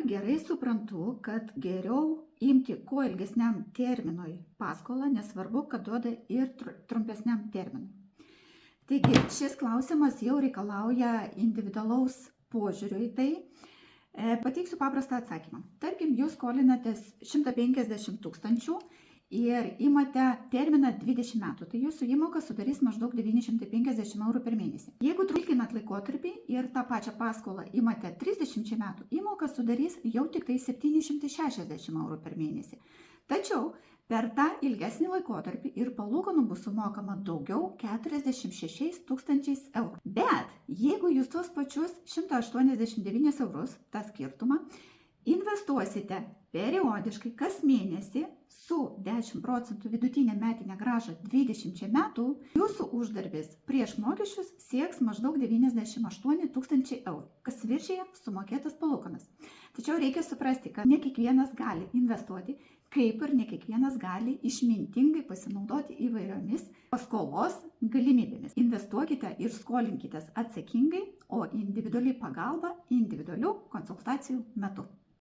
gerai suprantu, kad geriau imti kuo ilgesniam terminui paskolą, nesvarbu, kad duoda ir trumpesniam terminui. Taigi, šis klausimas jau reikalauja individualaus požiūrio į tai. Pateiksiu paprastą atsakymą. Tarkim, jūs skolinatės 150 000 ir imate terminą 20 metų, tai jūsų įmoka sudarys maždaug 950 eurų per mėnesį. Jeigu trumpinat laikotarpį ir tą pačią paskolą imate 30 metų, įmoka sudarys jau tik tai 760 eurų per mėnesį. Tačiau per tą ilgesnį laikotarpį ir palūkanų bus sumokama daugiau 46 000 eurų. Bet jeigu jūs tos pačius 189 eurus, tą skirtumą, investuosite periodiškai kas mėnesį su 10% vidutinė metinė grąža 20 metų, jūsų uždarbis prieš mokesčius sieks maždaug 98 000 eurų, kas viršyje sumokėtas palūkanas. Tačiau reikia suprasti, kad ne kiekvienas gali investuoti, kaip ir ne kiekvienas gali išmintingai pasinaudoti įvairiomis paskolos galimybėmis. Investuokite ir skolinkitės atsakingai, o individuali pagalba individualių konsultacijų metu.